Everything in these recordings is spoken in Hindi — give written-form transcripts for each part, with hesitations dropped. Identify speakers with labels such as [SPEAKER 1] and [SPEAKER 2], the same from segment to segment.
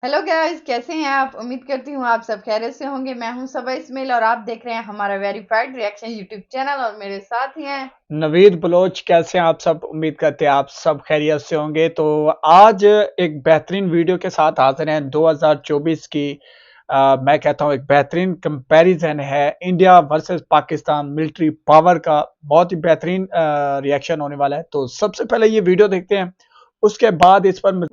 [SPEAKER 1] हेलो गाइस, कैसे हैं आप? उम्मीद करती हूँ आप सब खैरियत से होंगे। मैं हूँ सबा इस्माइल और आप देख रहे हैं हमारा वेरीफाइड रिएक्शन यूट्यूब चैनल और मेरे साथ ही हैं
[SPEAKER 2] नवीद बलोच। कैसे हैं आप सब? उम्मीद करते हैं आप सब खैरियत से होंगे। तो आज एक बेहतरीन वीडियो के साथ हाजिर हैं। 2024 की मैं कहता हूँ एक बेहतरीन कंपैरिजन है India versus Pakistan military power का। बहुत ही बेहतरीन रिएक्शन होने वाला है। तो सबसे पहले ये वीडियो देखते हैं, उसके बाद इस पर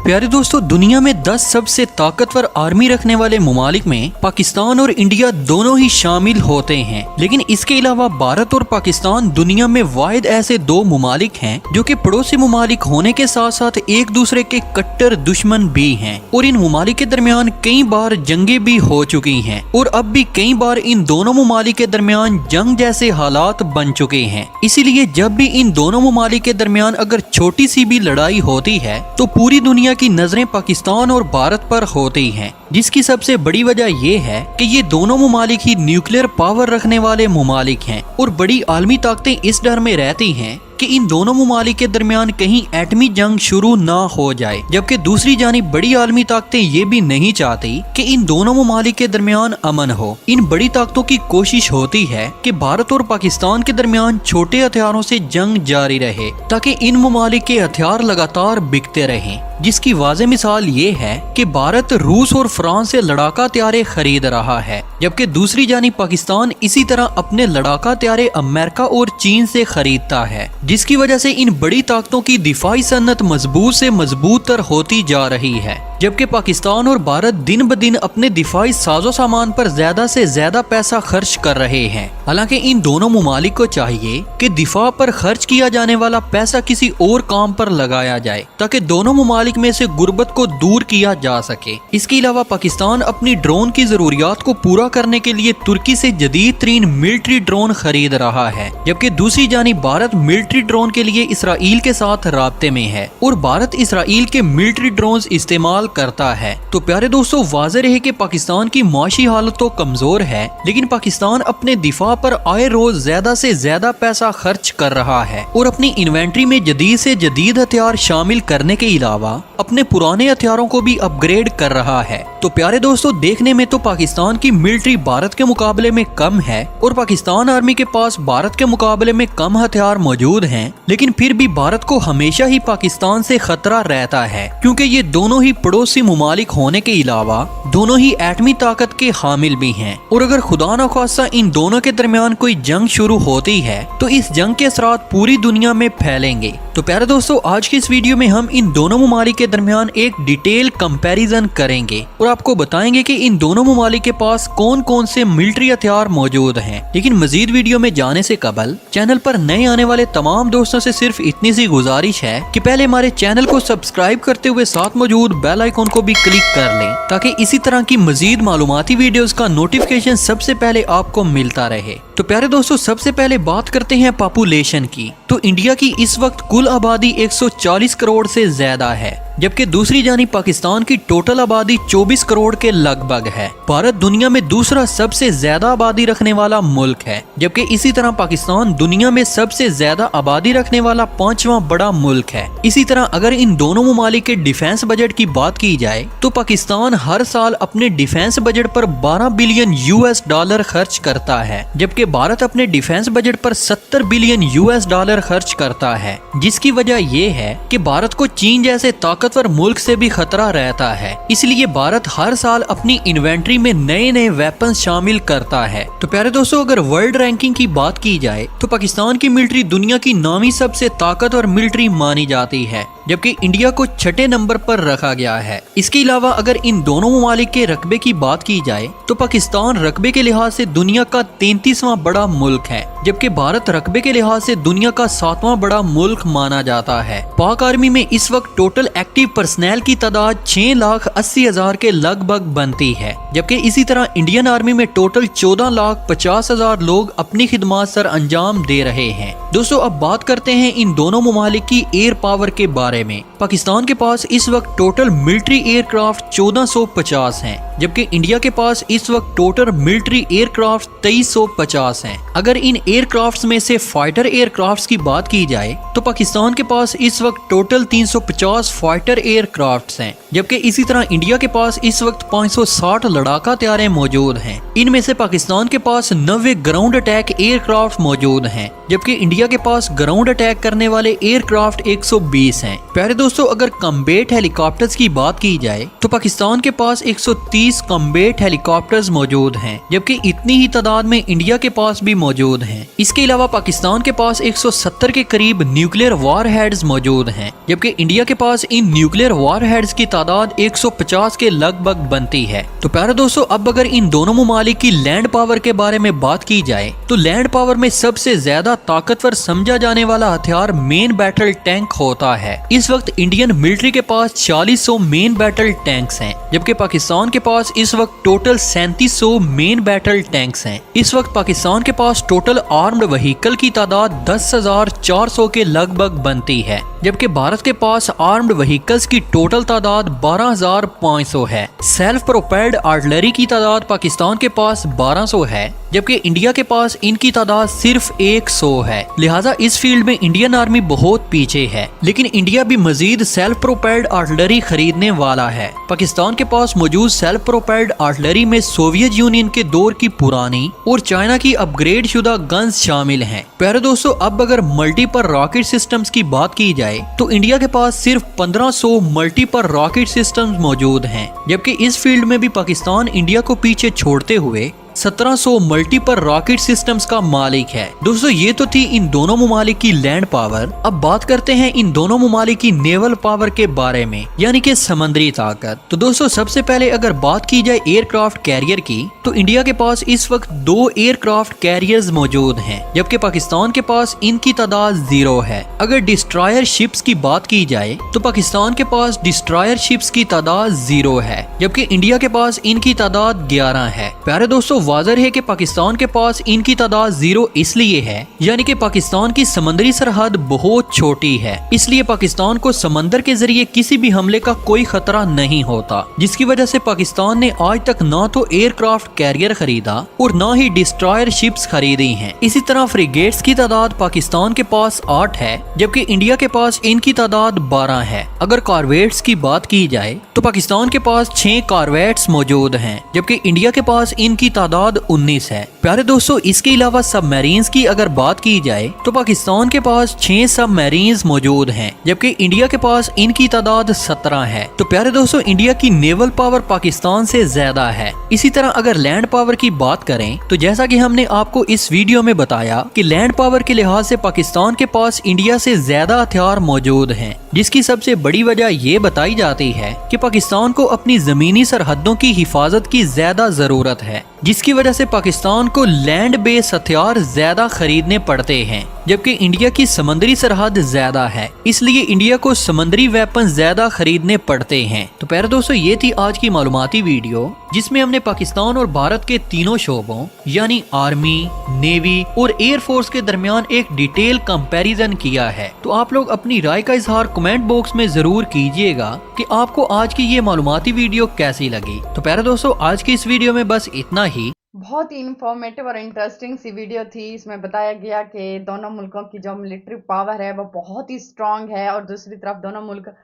[SPEAKER 3] प्यारे दोस्तों, दुनिया में 10 सबसे ताकतवर आर्मी रखने वाले ममालिक में पाकिस्तान और इंडिया दोनों ही शामिल होते हैं। लेकिन इसके अलावा भारत और पाकिस्तान दुनिया में वाहिद ऐसे दो ममालिक हैं जो कि पड़ोसी ममालिक होने के साथ साथ एक दूसरे के कट्टर दुश्मन भी हैं। और इन ममालिक के दरमियान कई बार जंगें भी हो चुकी हैं और अब भी कई बार इन दोनों ममालिक के दरमियान जंग जैसे हालात बन चुके हैं। इसीलिए जब भी इन दोनों ममालिक के दरमियान अगर छोटी सी भी लड़ाई होती है तो पूरी दुनिया की नजरें पाकिस्तान और भारत पर होती हैं, जिसकी सबसे बड़ी वजह यह है कि ये दोनों ममालिक ही न्यूक्लियर पावर रखने वाले ममालिक हैं और बड़ी आलमी ताकतें इस डर में रहती हैं कि इन दोनों ममालिक के दरमियान कहीं एटमी जंग शुरू ना हो जाए। जबकि दूसरी जानिब बड़ी आलमी ताकतें ये भी नहीं चाहती कि इन दोनों ममालिक के दरमियान अमन हो। इन बड़ी ताकतों की कोशिश होती है कि भारत और पाकिस्तान के दरमियान छोटे हथियारों से जंग जारी रहे ताकि इन ममालिक के हथियार लगातार बिकते रहें। जिसकी वाज़ेह मिसाल ये है कि भारत रूस और फ्रांस से लड़ाका हथियारे खरीद रहा है, जबकि दूसरी जानिब पाकिस्तान इसी तरह अपने लड़ाका हथियारे अमेरिका और चीन से खरीदता है, जिसकी वजह से इन बड़ी ताकतों की दिफाई सन्नत मजबूत से मजबूत तर होती जा रही है। जबकि पाकिस्तान और भारत दिन ब दिन अपने दिफाई साजो सामान पर ज्यादा से ज्यादा पैसा खर्च कर रहे हैं। हालांकि इन दोनों ममालिक को चाहिए कि दिफा पर खर्च किया जाने वाला पैसा किसी और काम पर लगाया जाए ताकि दोनों ममालिक में से गुर्बत को दूर किया जा सके। इसके अलावा पाकिस्तान अपनी ड्रोन की जरूरियात को पूरा करने के लिए तुर्की से जदीद तरीन मिलिट्री ड्रोन खरीद रहा है, जबकि दूसरी जानिब भारत मिलिट्री ड्रोन के लिए इसराइल के साथ राब्ते में है और भारत इसराइल के मिलिट्री ड्रोन इस्तेमाल करता है। तो प्यारे दोस्तों, वाज़ेह रहे कि पाकिस्तान की माशी हालत तो कमजोर है, लेकिन पाकिस्तान अपने दिफा पर आए रोज ज्यादा से ज्यादा पैसा खर्च कर रहा है और अपनी इन्वेंट्री में जदीद से जदीद हथियार शामिल करने के अलावा अपने पुराने हथियारों को भी अपग्रेड कर रहा है। तो प्यारे दोस्तों, देखने में तो पाकिस्तान की मिलिट्री भारत के मुकाबले में कम है और पाकिस्तान आर्मी के पास भारत के मुकाबले में कम हथियार मौजूद हैं, लेकिन फिर भी भारत को हमेशा ही पाकिस्तान से खतरा रहता है, क्योंकि ये दोनों ही पड़ोसी ममालिक होने के अलावा दोनों ही एटमी ताकत के हामिल भी हैं। और अगर खुदा न खास्ता इन दोनों के दरमियान कोई जंग शुरू होती है तो इस जंग के असरात पूरी दुनिया में फैलेंगे। तो प्यारे दोस्तों, आज की इस वीडियो में हम इन दोनों ममालिक के दरमियान एक डिटेल कंपैरिजन करेंगे और आपको बताएंगे कि इन दोनों ममालिक के पास कौन कौन से मिलिट्री हथियार मौजूद हैं। लेकिन मजीद वीडियो में जाने से कबल चैनल पर नए आने वाले तमाम दोस्तों से सिर्फ इतनी सी गुजारिश है कि पहले हमारे चैनल को सब्सक्राइब करते हुए साथ मौजूद बेल आइकॉन को भी क्लिक कर लें ताकि इसी तरह की मजीद मालूमाती वीडियोस का नोटिफिकेशन सबसे पहले आपको मिलता रहे। तो प्यारे दोस्तों, सबसे पहले बात करते हैं पॉपुलेशन की। तो इंडिया की इस वक्त कुल आबादी 140 करोड़ से ज्यादा है, जबकि दूसरी जानिब पाकिस्तान की टोटल आबादी 24 करोड़ के लगभग है। भारत दुनिया में दूसरा सबसे ज्यादा आबादी रखने वाला मुल्क है, जबकि इसी तरह पाकिस्तान दुनिया में सबसे ज्यादा आबादी रखने वाला 5वां बड़ा मुल्क है। इसी तरह अगर इन दोनों ममालिक के डिफेंस बजट की बात की जाए तो पाकिस्तान हर साल अपने डिफेंस बजट पर 12 बिलियन US डॉलर खर्च करता है, जबकि भारत अपने डिफेंस बजट पर 70 बिलियन US डॉलर खर्च करता है। जिसकी वजह यह है कि भारत को चीन जैसे ताकतवर मुल्क से भी खतरा रहता है, इसलिए भारत हर साल अपनी इन्वेंट्री में नए नए वेपन शामिल करता है। तो प्यारे दोस्तों, अगर वर्ल्ड रैंकिंग की बात की जाए तो पाकिस्तान की मिलिट्री दुनिया की नामी सबसे ताकतवर मिलिट्री मानी जाती है, जबकि इंडिया को 6ठे नंबर पर रखा गया है। इसके अलावा अगर इन दोनों ममालिक के रकबे की बात की जाए तो पाकिस्तान रकबे के लिहाज से दुनिया का 33वां बड़ा मुल्क है, जबकि भारत रकबे के लिहाज से दुनिया का 7वां बड़ा मुल्क माना जाता है। पाक आर्मी में इस वक्त टोटल एक्टिव पर्सनल की तादाद 6,80,000 के लगभग बनती है, जबकि इसी तरह इंडियन आर्मी में टोटल 14,50,000 लोग अपनी खिदमत सर अंजाम दे रहे हैं। दोस्तों, अब बात करते हैं इन दोनों ममालिक की एयर पावर के बारे में। पाकिस्तान के पास इस वक्त टोटल मिलिट्री एयरक्राफ्ट 1450 हैं, जबकि इंडिया के पास इस वक्त टोटल मिलिट्री एयरक्राफ्ट 2350 हैं। अगर इन एयरक्राफ्ट्स में से फाइटर एयरक्राफ्ट्स की बात की जाए तो पाकिस्तान के पास इस वक्त टोटल 350 फाइटर एयरक्राफ्ट्स हैं, जबकि इसी तरह इंडिया के पास इस वक्त 560 लड़ाका तैयारे मौजूद हैं। इनमें से पाकिस्तान के पास 90 ग्राउंड अटैक एयरक्राफ्ट मौजूद हैं, जबकि इंडिया के पास ग्राउंड अटैक करने वाले एयरक्राफ्ट 120 हैं। प्यारे दोस्तों, अगर कम्बैट हेलीकॉप्टर्स की बात की जाए तो पाकिस्तान के पास 130 कम्बैट हेलीकॉप्टर्स मौजूद हैं, जबकि इतनी ही तादाद में इंडिया के पास भी मौजूद हैं। इसके अलावा पाकिस्तान के पास 170 के करीब न्यूक्लियर वारहेड्स मौजूद हैं, जबकि इंडिया के पास इन न्यूक्लियर वारहेड्स की तादाद 150 के लगभग बनती है। तो प्यारे दोस्तों, अब अगर इन दोनों ममालिक की लैंड पावर के बारे में बात की जाए तो लैंड पावर में सबसे ज्यादा ताकतवर समझा जाने वाला हथियार मेन बैटल टैंक होता है। इस वक्त इंडियन मिलिट्री के पास 4600 मेन बैटल टैंक्स हैं, जबकि पाकिस्तान के पास इस वक्त टोटल 3700 मेन बैटल टैंक्स हैं। इस वक्त पाकिस्तान के पास टोटल आर्म्ड व्हीकल की तादाद 10,400 के लगभग बनती है, जबकि भारत के पास आर्म्ड व्हीकल्स की टोटल तादाद 12,500 है। सेल्फ प्रोपेल्ड आर्टिलरी की तादाद पाकिस्तान के पास 1200 है, जबकि इंडिया के पास इनकी तादाद सिर्फ 100 है। लिहाजा इस फील्ड में इंडियन आर्मी बहुत पीछे है, लेकिन इंडिया भी मजीद सेल्फ प्रोपेल्ड आर्टिलरी खरीदने वाला है। पाकिस्तान के पास मौजूद सेल्फ प्रोपेल्ड आर्टिलरी में सोवियत यूनियन के दौर की पुरानी और चाइना की अपग्रेड शुदा गन्स शामिल हैं। प्यारे दोस्तों, अब अगर मल्टीपल रॉकेट सिस्टम्स की बात की जाए तो इंडिया के पास सिर्फ 1500 मल्टीपल रॉकेट सिस्टम्स मौजूद हैं, जबकि इस फील्ड में भी पाकिस्तान इंडिया को पीछे छोड़ते हुए 1700 मल्टीपल रॉकेट सिस्टम्स का मालिक है। दोस्तों, ये तो थी इन दोनों ममालिक की लैंड पावर। अब बात करते हैं इन दोनों ममालिक की नेवल पावर के बारे में, यानी कि समंदरी ताकत। तो दोस्तों, सबसे पहले अगर बात की जाए एयरक्राफ्ट कैरियर की तो इंडिया के पास इस वक्त 2 एयरक्राफ्ट कैरियर्स मौजूद हैं, जबकि पाकिस्तान के पास इनकी तादाद 0 है। अगर डिस्ट्रॉयर शिप्स की बात की जाए तो पाकिस्तान के पास डिस्ट्रॉयर शिप्स की तादाद 0 है, जबकि इंडिया के पास इनकी तादाद 11 है। प्यारे दोस्तों, वाज़ेह है कि पाकिस्तान के पास इनकी तादाद 0 इसलिए है, यानी कि पाकिस्तान की समंदरी सरहद बहुत छोटी है, इसलिए पाकिस्तान को समंदर के जरिए किसी भी हमले का कोई खतरा नहीं होता, जिसकी वजह से पाकिस्तान ने आज तक ना तो एयरक्राफ्ट कैरियर खरीदा और ना ही डिस्ट्रॉयर शिप्स खरीदी हैं। इसी तरह फ्रिगेट्स की तादाद पाकिस्तान के पास 8 है, जबकि इंडिया के पास इनकी तादाद 12 है। अगर कॉर्वेट्स की बात की जाए तो पाकिस्तान के पास 6 कॉर्वेट्स मौजूद हैं, जबकि इंडिया के पास इनकी तादाद 19 है। प्यारे दोस्तों, इसके अलावा सबमरीन्स की अगर बात की जाए तो पाकिस्तान के पास 6 सबमरीन्स मौजूद हैं, जबकि इंडिया के पास इनकी तादाद 17 है। तो प्यारे दोस्तों, इंडिया की नेवल पावर पाकिस्तान से ज्यादा है। इसी तरह अगर लैंड पावर की बात करें तो जैसा कि हमने आपको इस वीडियो में बताया कि लैंड पावर के लिहाज से पाकिस्तान के पास इंडिया से ज्यादा हथियार मौजूद हैं, जिसकी सबसे बड़ी वजह ये बताई जाती है कि पाकिस्तान को अपनी जमीनी सरहदों की हिफाजत की ज्यादा जरूरत है, जिसकी वजह से पाकिस्तान को लैंड बेस हथियार ज्यादा खरीदने पड़ते हैं, जबकि इंडिया की समंदरी सरहद ज्यादा है, इसलिए इंडिया को समंदरी वेपन ज्यादा खरीदने पड़ते हैं। तो प्यारे दोस्तों, ये थी आज की मालूमाती वीडियो, जिसमें हमने पाकिस्तान और भारत के तीनों शोबों यानी आर्मी, नेवी और एयरफोर्स के दरमियान एक डिटेल कंपैरिजन किया है। तो आप लोग अपनी राय का इजहार कमेंट बॉक्स में जरूर कीजिएगा कि आपको आज की ये मालूमाती वीडियो कैसी लगी। तो प्यारे दोस्तों, आज की इस वीडियो में बस इतना ही।
[SPEAKER 1] बहुत ही इंफॉर्मेटिव और इंटरेस्टिंग सी वीडियो थी। इसमें बताया गया कि दोनों मुल्कों की जो मिलिट्री पावर है वो बहुत ही स्ट्रांग है, और दूसरी तरफ दोनों मुल्क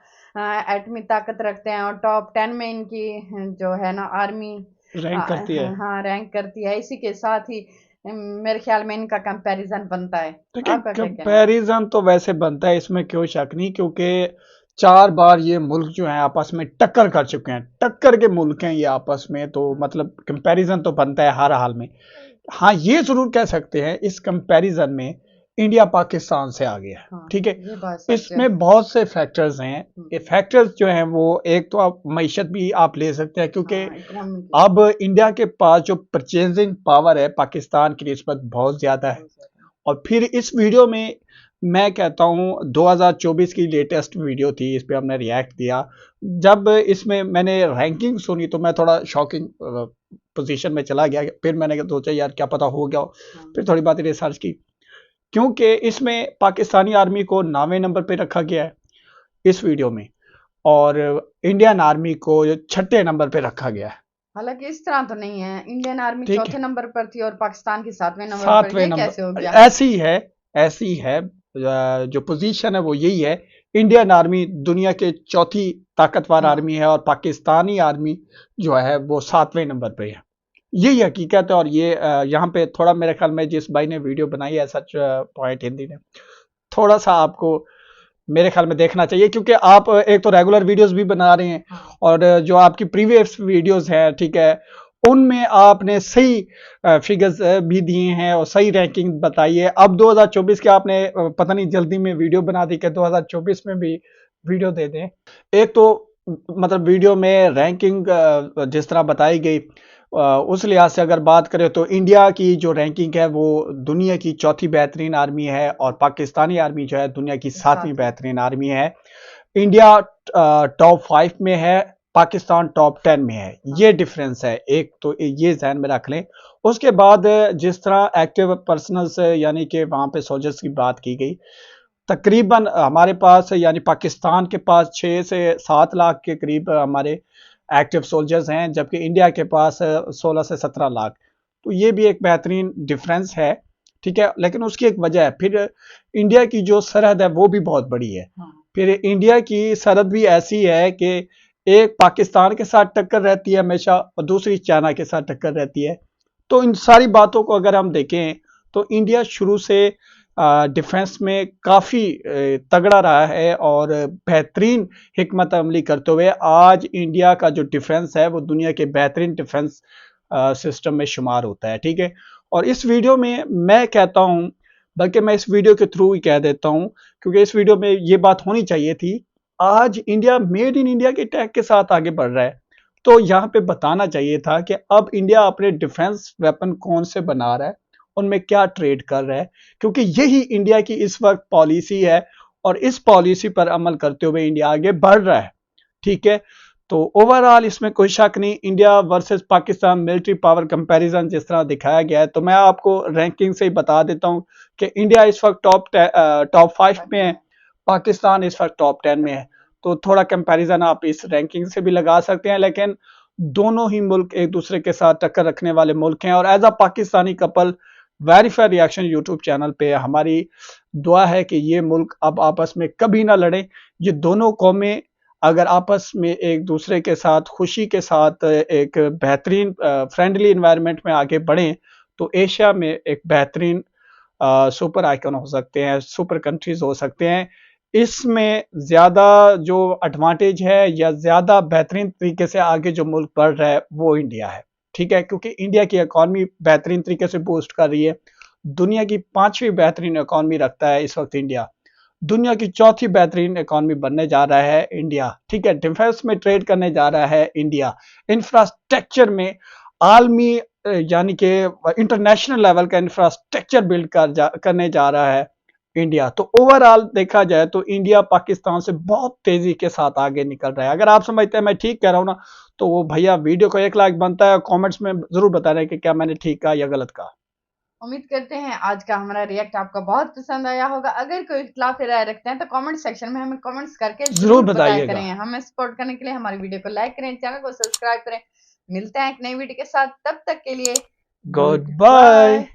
[SPEAKER 1] एटमी ताकत रखते हैं, और टॉप 10 में इनकी जो है ना आर्मी
[SPEAKER 2] रैंक करती है।
[SPEAKER 1] हाँ, रैंक करती है। इसी के साथ ही मेरे ख्याल में इनका कंपैरिजन बनता है।
[SPEAKER 2] कंपैरिजन तो वैसे बनता है, इसमें क्यों शक नहीं, क्योंकि 4 बार ये मुल्क जो है आपस में टक्कर कर चुके हैं, टक्कर के मुल्क हैं ये आपस में, तो मतलब कंपैरिजन तो बनता है हर हाल में। हाँ, ये जरूर कह सकते हैं इस कंपैरिजन में इंडिया पाकिस्तान से आ गया।
[SPEAKER 1] हाँ,
[SPEAKER 2] ठीक है, इसमें बहुत से फैक्टर्स हैं। ये फैक्टर्स जो हैं वो, एक तो आप मईशत भी आप ले सकते हैं, क्योंकि अब इंडिया के पास जो परचेजिंग पावर है पाकिस्तान की निस्बत बहुत ज्यादा है। और फिर इस वीडियो में मैं कहता हूँ 2024 की लेटेस्ट वीडियो थी, इस पे हमने रिएक्ट दिया। जब इसमें मैंने रैंकिंग सुनी तो मैं थोड़ा शॉकिंग पोजीशन में चला गया। फिर मैंने सोचा यार क्या पता हो गया, फिर थोड़ी बात रिसर्च की, क्योंकि इसमें पाकिस्तानी आर्मी को 9वें नंबर पे रखा गया है इस वीडियो में, और इंडियन आर्मी को 6ठे नंबर पे रखा गया है।
[SPEAKER 1] हालांकि इस तरह तो नहीं है, इंडियन आर्मी
[SPEAKER 2] ठीक
[SPEAKER 1] चौथे
[SPEAKER 2] है,
[SPEAKER 1] नंबर पर थी और पाकिस्तान की 7वें नंबर पर,
[SPEAKER 2] 7वें
[SPEAKER 1] ये कैसे हो
[SPEAKER 2] नंबर
[SPEAKER 1] गया?
[SPEAKER 2] ऐसी है जो पोजीशन है वो यही है। इंडियन आर्मी दुनिया के चौथी ताकतवर
[SPEAKER 1] हाँ
[SPEAKER 2] आर्मी है और पाकिस्तानी आर्मी जो है वो 7वें नंबर पे है। यही हकीकत है। और ये यहाँ पे थोड़ा मेरे ख्याल में जिस भाई ने वीडियो बनाई है सच पॉइंट हिंदी ने, थोड़ा सा आपको मेरे ख्याल में देखना चाहिए, क्योंकि आप एक तो रेगुलर वीडियोस भी बना रहे हैं
[SPEAKER 1] हाँ
[SPEAKER 2] और जो आपकी प्रीवियस वीडियोस हैं, ठीक है, उनमें आपने सही फिगर्स भी दिए हैं और सही रैंकिंग बताई है। अब 2024 के आपने पता नहीं जल्दी में वीडियो बना दी कि 2024 में भी वीडियो दे दें। एक तो मतलब वीडियो में रैंकिंग जिस तरह बताई गई, उस लिहाज से अगर बात करें तो इंडिया की जो रैंकिंग है वो दुनिया की चौथी बेहतरीन आर्मी है और पाकिस्तानी आर्मी जो है दुनिया की 7वीं
[SPEAKER 1] 7वें।
[SPEAKER 2] बेहतरीन आर्मी है। इंडिया टॉप 5 में है, पाकिस्तान टॉप 10 में है। ये डिफरेंस है एक, तो ये ध्यान में रख लें। उसके बाद जिस तरह एक्टिव पर्सनल्स यानी कि वहां पे सोल्जर्स की बात की गई, तकरीबन हमारे पास यानी पाकिस्तान के पास 6 से 7 लाख के करीब हमारे एक्टिव सोल्जर्स हैं, जबकि इंडिया के पास 16 से 17 लाख। तो ये भी एक बेहतरीन डिफरेंस है, ठीक है, लेकिन उसकी एक वजह है। फिर इंडिया की जो सरहद है वो भी बहुत बड़ी है।
[SPEAKER 1] हाँ
[SPEAKER 2] फिर इंडिया की सरहद भी ऐसी है कि एक पाकिस्तान के साथ टक्कर रहती है हमेशा और दूसरी चाइना के साथ टक्कर रहती है। तो इन सारी बातों को अगर हम देखें तो इंडिया शुरू से डिफेंस में काफ़ी तगड़ा रहा है और बेहतरीन हिकमत अमली करते हुए आज इंडिया का जो डिफेंस है वो दुनिया के बेहतरीन डिफेंस सिस्टम में शुमार होता है, ठीक है। और इस वीडियो में मैं कहता हूं, बल्कि मैं इस वीडियो के थ्रू ही कह देता हूं, क्योंकि इस वीडियो में ये बात होनी चाहिए थी। आज इंडिया मेड इन इंडिया के टैग के साथ आगे बढ़ रहा है, तो यहाँ पे बताना चाहिए था कि अब इंडिया अपने डिफेंस वेपन कौन से बना रहा है, उनमें क्या ट्रेड कर रहा है, क्योंकि यही इंडिया की इस वक्त पॉलिसी है और इस पॉलिसी पर अमल करते हुए इंडिया आगे बढ़ रहा है, ठीक है। तो ओवरऑल इसमें कोई शक नहीं, India versus Pakistan military power comparison जिस तरह दिखाया गया है, तो मैं आपको रैंकिंग से ही बता देता हूं कि इंडिया इस वक्त टॉप 5 में है, पाकिस्तान इस वक्त टॉप 10 में है। तो थोड़ा कंपैरिजन आप इस रैंकिंग से भी लगा सकते हैं, लेकिन दोनों ही मुल्क एक दूसरे के साथ टक्कर रखने वाले मुल्क हैं। और as a Pakistani couple, verify reaction YouTube channel पे हमारी दुआ है कि ये मुल्क अब आपस में कभी ना लड़े। ये दोनों कौमें अगर आपस में एक दूसरे के साथ खुशी के साथ एक बेहतरीन फ्रेंडली इन्वायरमेंट में आगे बढ़ें तो एशिया में एक बेहतरीन सुपर आइकन हो सकते हैं, सुपर कंट्रीज हो सकते हैं। इसमें ज्यादा जो एडवांटेज है या ज्यादा बेहतरीन तरीके से आगे जो मुल्क बढ़ रहा है वो इंडिया है, ठीक है, क्योंकि इंडिया की इकॉनमी बेहतरीन तरीके से बूस्ट कर रही है। दुनिया की 5वीं बेहतरीन इकॉनमी रखता है इस वक्त इंडिया, दुनिया की 4थी बेहतरीन इकॉनमी बनने जा रहा है इंडिया, ठीक है। डिफेंस में ट्रेड करने जा रहा है इंडिया, इंफ्रास्ट्रक्चर में आलमी यानी कि इंटरनेशनल लेवल का इंफ्रास्ट्रक्चर बिल्ड करने जा रहा है इंडिया। तो ओवरऑल देखा जाए तो इंडिया पाकिस्तान से बहुत तेजी के साथ आगे निकल रहा है। अगर आप समझते हैं मैं ठीक कह रहा हूं ना, तो वो भैया वीडियो को 1 लाख बनता है, कमेंट्स में जरूर बता रहे हैं कि क्या मैंने ठीक कहा या गलत कहा।
[SPEAKER 1] उम्मीद करते हैं आज का हमारा रिएक्ट आपको बहुत पसंद आया होगा। अगर कोई इख्तिलाफी राय रखते हैं तो कमेंट सेक्शन में हमें कमेंट्स करके
[SPEAKER 2] जरूर
[SPEAKER 1] जरूर बताया
[SPEAKER 2] बताइएगा।
[SPEAKER 1] करें। हमें सपोर्ट करने के लिए हमारी वीडियो को लाइक करें, चैनल को सब्सक्राइब करें। मिलते हैं एक नई वीडियो के साथ, तब तक के लिए
[SPEAKER 2] गुड
[SPEAKER 1] गुड
[SPEAKER 2] बाय।
[SPEAKER 1] बाय।